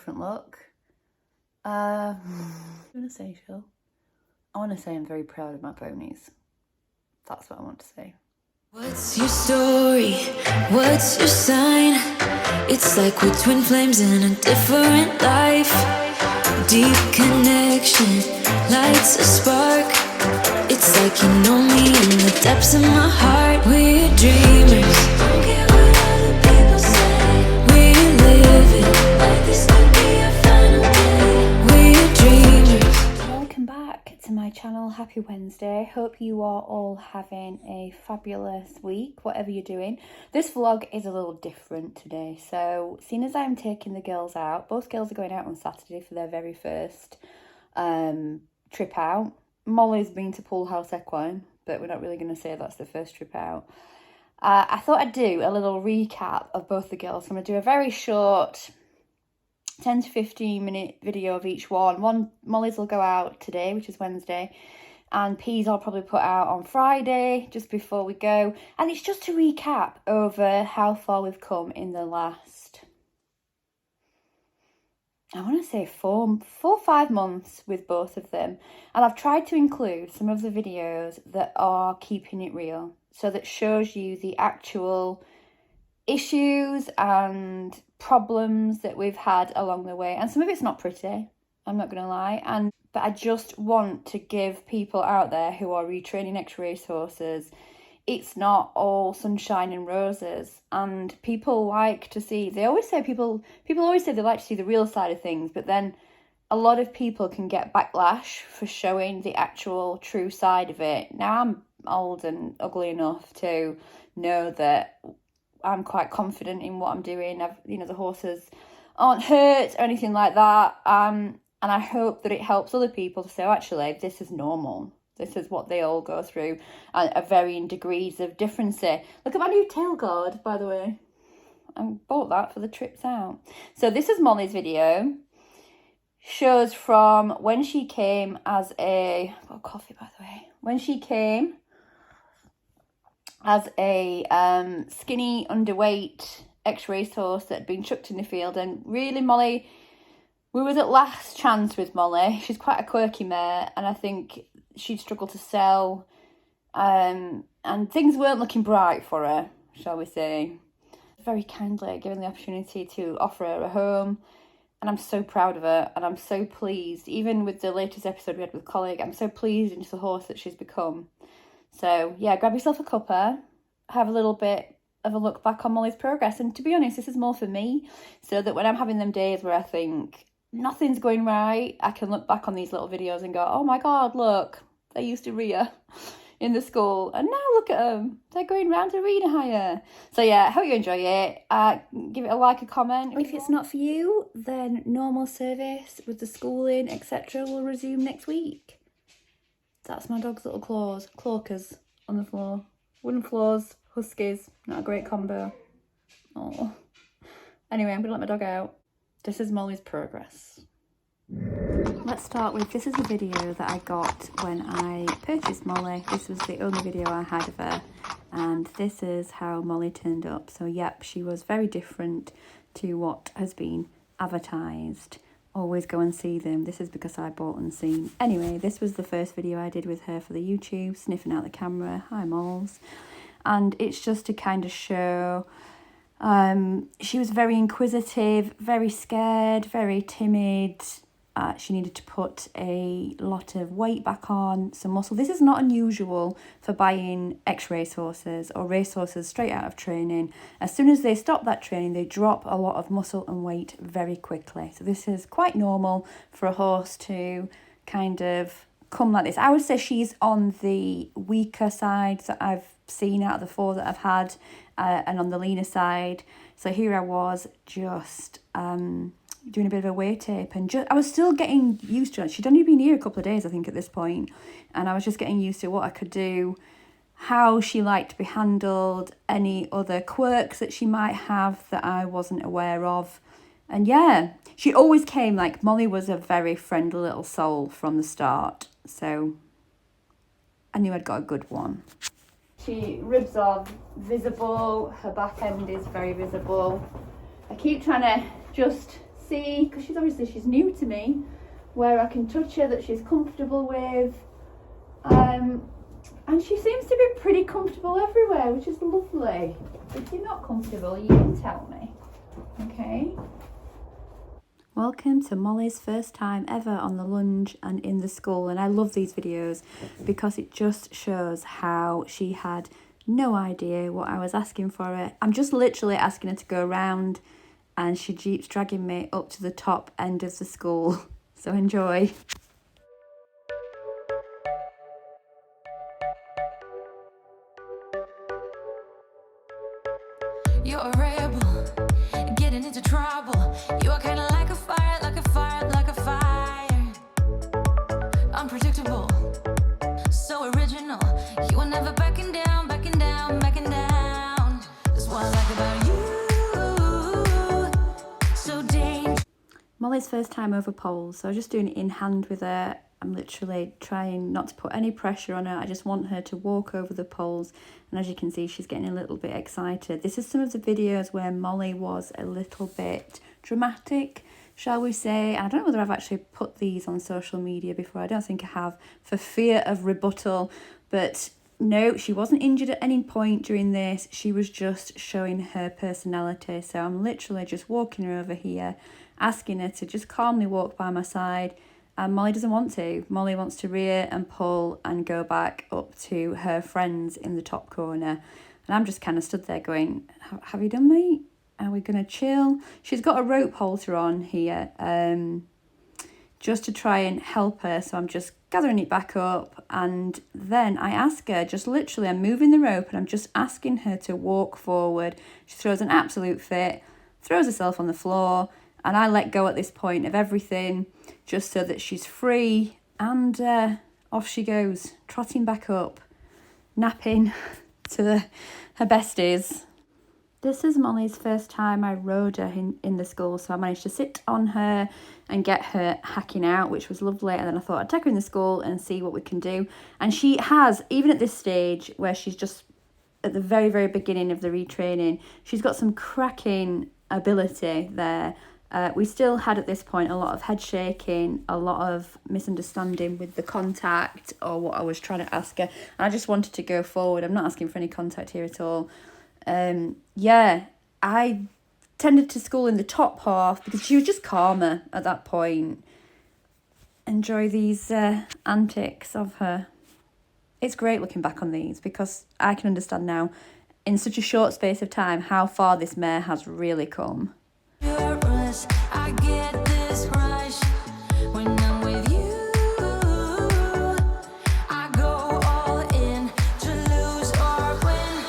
different look. I want to say so. I want to say I'm very proud of my ponies. That's what I want to say. What's your story? What's your sign? It's like we're twin flames in a different life. Deep connection lights a spark. It's like you know me in the depths of my heart. We're dreamers. Don't care what other people say. We're living like this could be our final day. We're dreamers. Welcome back to my channel. Happy Wednesday. Hope you are all having a fabulous week, whatever you're doing. This vlog is a little different today. So, seeing as I'm taking the girls out, both girls are going out on Saturday for their very first trip out. Molly's been to Pool House Equine, but we're not really going to say that's the first trip out. I thought I'd do a little recap of both the girls. I'm going to do a very short 10 to 15 minute video of each one. Molly's will go out today, which is Wednesday, and P's I'll probably put out on Friday, just before we go. And it's just to recap over how far we've come in the last, I want to say four or 5 months with both of them. And I've tried to include some of the videos that are keeping it real, so that shows you the actual issues and problems that we've had along the way. And some of it's not pretty, I'm not going to lie. But I just want to give people out there who are retraining ex-race horses, it's not all sunshine and roses. And people like to see, people always say they like to see the real side of things, but then a lot of people can get backlash for showing the actual true side of it. Now I'm old and ugly enough to know that I'm quite confident in what I'm doing. The horses aren't hurt or anything like that. And I hope that it helps other people to say, oh, actually, this is normal. This is what they all go through at varying degrees of difference. Look at my new tail guard, by the way. I bought that for the trips out. So this is Molly's video. Shows from when she came as a... I've got coffee, by the way. When she came as a skinny, underweight ex-race horse that had been chucked in the field. And really, Molly, we was at last chance with Molly. She's quite a quirky mare, and I think she'd struggled to sell, and things weren't looking bright for her, shall we say. Very kindly given the opportunity to offer her a home, and I'm so proud of her, and I'm so pleased. Even with the latest episode we had with Colleague, I'm so pleased into the horse that she's become. So yeah, grab yourself a cuppa, have a little bit of a look back on Molly's progress. And to be honest, this is more for me, so that when I'm having them days where I think nothing's going right, I can look back on these little videos and go, oh my God, look, they used to rear in the school, and now look at them, they're going round arena hire. So yeah, I hope you enjoy it. Give it a like, a comment. If it's not for you, then normal service with the schooling, etc. will resume next week. That's my dog's little clawkers on the floor. Wooden floors, huskies, not a great combo. Oh. Anyway, I'm gonna let my dog out. This is Molly's progress. Let's start with, this is a video that I got when I purchased Molly. This was the only video I had of her, and this is how Molly turned up. So yep, she was very different to what has been advertised. Always go and see them. This is because I bought and seen. Anyway, this was the first video I did with her for the YouTube, sniffing out the camera. Hi, Mols. And it's just to kind of show... she was very inquisitive, very scared, very timid. She needed to put a lot of weight back on, some muscle. This is not unusual for buying ex-race horses or race horses straight out of training. As soon as they stop that training, they drop a lot of muscle and weight very quickly. So this is quite normal for a horse to kind of come like this. I would say she's on the weaker side that I've seen out of the 4 that I've had, and on the leaner side. So here I was just doing a bit of a weight tape, and I was still getting used to it. She'd only been here a couple of days, I think, at this point, and I was just getting used to what I could do, how she liked to be handled, any other quirks that she might have that I wasn't aware of. And yeah, she always came like, Molly was a very friendly little soul from the start, so I knew I'd got a good one. Ribs are visible, her back end is very visible. I keep trying to just see, because she's new to me, where I can touch her that she's comfortable with. And she seems to be pretty comfortable everywhere, which is lovely. If you're not comfortable, you can tell me, okay? Welcome to Molly's first time ever on the lunge and in the school, and I love these videos because it just shows how she had no idea what I was asking for her. I'm just literally asking her to go around, and she keeps dragging me up to the top end of the school. So enjoy. You're a rebel, getting into trouble. You are kind of like a fire, like a fire, like a fire. Unpredictable, so original. You are never backing down, backing down, backing down. That's what I like about you. So dangerous. Molly's first time over poles, so I was just doing it in hand with her. I'm literally trying not to put any pressure on her. I just want her to walk over the poles, and as you can see, she's getting a little bit excited. This is some of the videos where Molly was a little bit dramatic, shall we say. And I don't know whether I've actually put these on social media before. I don't think I have, for fear of rebuttal. But no, she wasn't injured at any point during this. She was just showing her personality. So I'm literally just walking her over here, asking her to just calmly walk by my side. And Molly doesn't want to. Molly wants to rear and pull and go back up to her friends in the top corner. And I'm just kind of stood there going, have you done, mate? Are we going to chill? She's got a rope halter on here, just to try and help her. So I'm just gathering it back up. And then I ask her, just literally, I'm moving the rope and I'm just asking her to walk forward. She throws an absolute fit, throws herself on the floor. And I let go at this point of everything just so that she's free, and off she goes, trotting back up, napping to her besties. This is Molly's first time I rode her in the school, so I managed to sit on her and get her hacking out, which was lovely. And then I thought I'd take her in the school and see what we can do. And she has, even at this stage where she's just at the very, very beginning of the retraining, she's got some cracking ability there. We still had at this point a lot of head shaking, a lot of misunderstanding with the contact or what I was trying to ask her. And I just wanted to go forward. I'm not asking for any contact here at all. I tended to school in the top half because she was just calmer at that point. Enjoy these antics of her. It's great looking back on these because I can understand now in such a short space of time how far this mare has really come. I get this rush when I'm with you. I go all in to lose or win.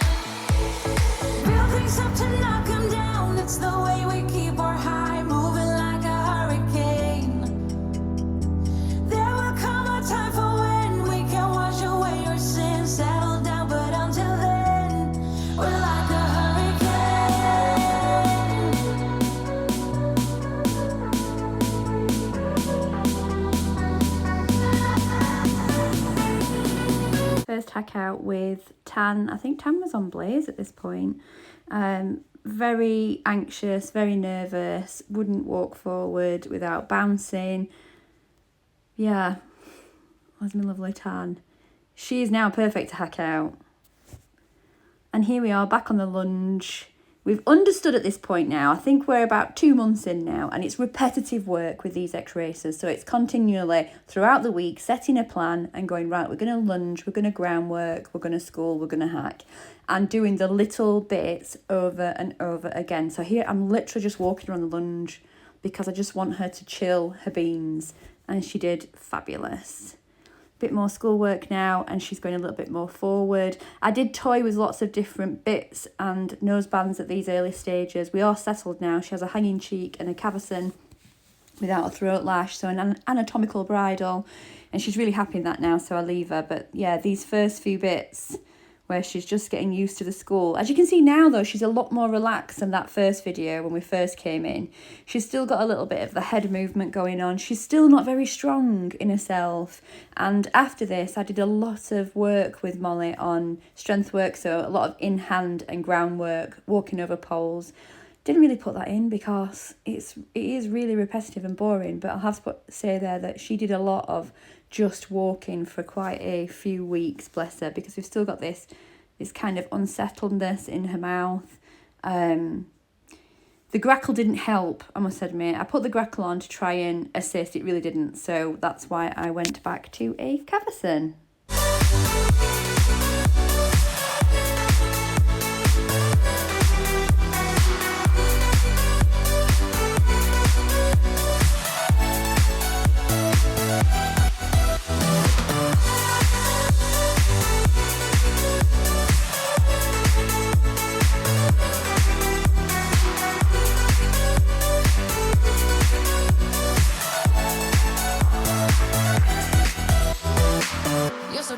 Real things up to knock 'em down. It's the way we keep our high, moving like a hurricane. There will come a time for when we can wash away your sins, settle down, but until then, we're like a First hack out with Tan. I think Tan was on Blaze at this point. Very anxious, very nervous, wouldn't walk forward without bouncing. Yeah, that's my lovely Tan. She is now perfect to hack out. And here we are back on the lunge. We've understood at this point now, I think we're about 2 months in now, and it's repetitive work with these exraces. So it's continually throughout the week setting a plan and going, right, we're going to lunge, we're going to groundwork, we're going to school, we're going to hack, and doing the little bits over and over again. So here I'm literally just walking around the lunge because I just want her to chill her beans, and she did fabulous. Bit more schoolwork now, and she's going a little bit more forward. I did toy with lots of different bits and nosebands at these early stages. We are settled now. She has a hanging cheek and a cavesson without a throat lash, so an anatomical bridle, and she's really happy in that now, so I leave her. But yeah, these first few bits where she's just getting used to the school. As you can see now, though, she's a lot more relaxed than that first video when we first came in. She's still got a little bit of the head movement going on. She's still not very strong in herself. And after this, I did a lot of work with Molly on strength work, so a lot of in-hand and groundwork, walking over poles, didn't really put that in because it is really repetitive and boring, but I'll have to say there that she did a lot of just walking for quite a few weeks, bless her, because we've still got this kind of unsettledness in her mouth. The grackle didn't help, I must admit. I put the grackle on to try and assist, it really didn't, so that's why I went back to a Cavison.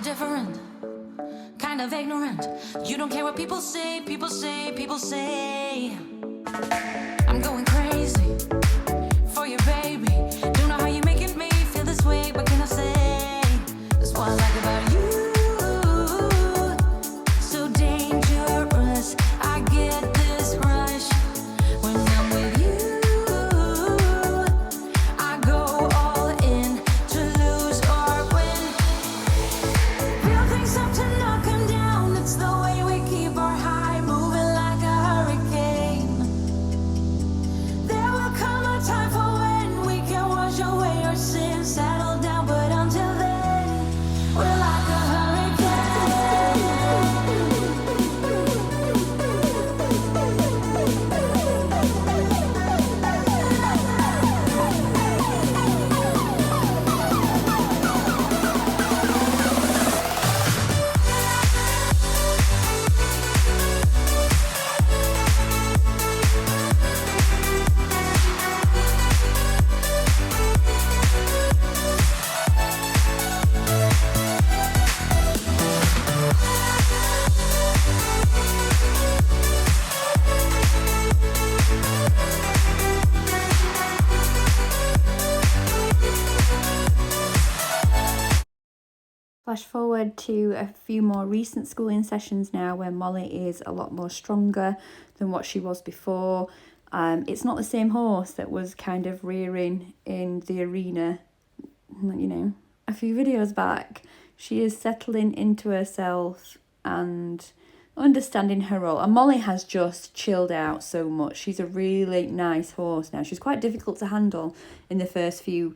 Different, kind of ignorant. You don't care what people say, people say, people say. I'm going crazy for you, baby. Don't know how you're making me feel this way. What can I say? That's what I like about you. So dangerous. I get this rush when I'm with you. I go all in to lose or win. Up to knock 'em down. It's the way we keep our high, moving like a hurricane. There will come a time for when we can wash away our sins, settle down, but until then, we're like a Flash forward to a few more recent schooling sessions now where Molly is a lot more stronger than what she was before. It's not the same horse that was kind of rearing in the arena, a few videos back. She is settling into herself and understanding her role. And Molly has just chilled out so much. She's a really nice horse now. She's quite difficult to handle in the first few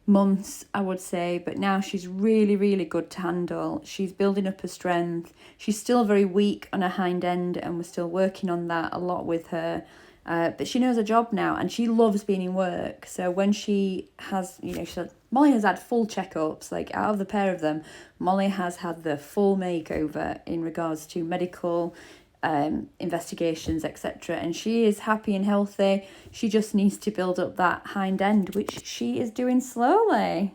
months, I would say, but now she's really, really good to handle. She's building up her strength. She's still very weak on her hind end, and we're still working on that a lot with her. But she knows her job now, and she loves being in work. So when she has, Molly has had full checkups. Like, out of the pair of them, Molly has had the full makeover in regards to medical investigations, etc. And she is happy and healthy. She just needs to build up that hind end, which she is doing slowly.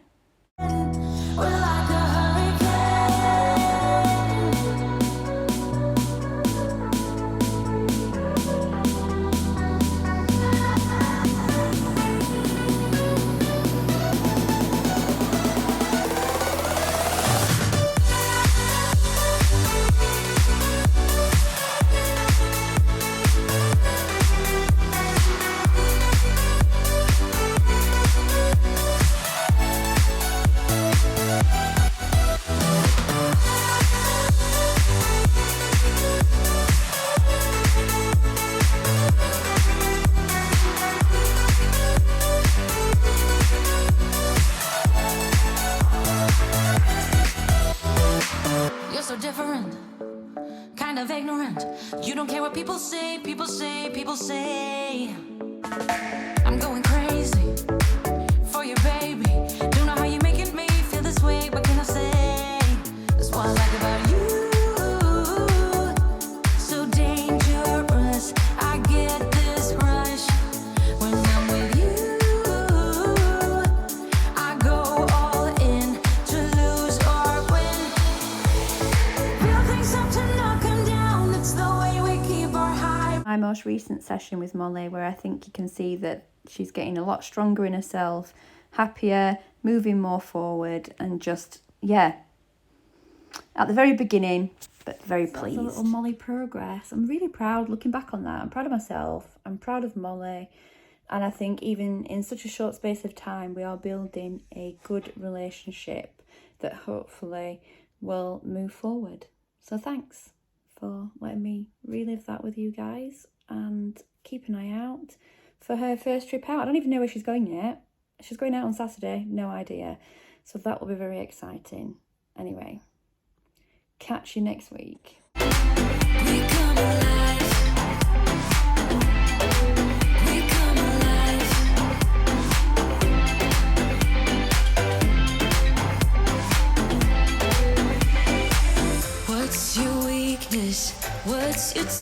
You don't care what people say, people say, people say. I'm going crazy for you, baby. Don't know how you're making me feel this way. What can I say? That's what I like about you. So dangerous. I get this rush when I'm with you. I go all in to lose or win. Real things up to knock 'em down. It's the way we keep our high. My most recent session with Molly, where I think you can see that she's getting a lot stronger in herself, happier, moving more forward, and just, at the very beginning, but very pleased. That's a little Molly progress. I'm really proud looking back on that. I'm proud of myself. I'm proud of Molly. And I think even in such a short space of time, we are building a good relationship that hopefully will move forward. So thanks for letting me relive that with you guys, and keep an eye out for her first trip out. I don't even know where she's going yet. She's going out on Saturday, no idea. So that will be very exciting. Anyway, catch you next week. We come alive.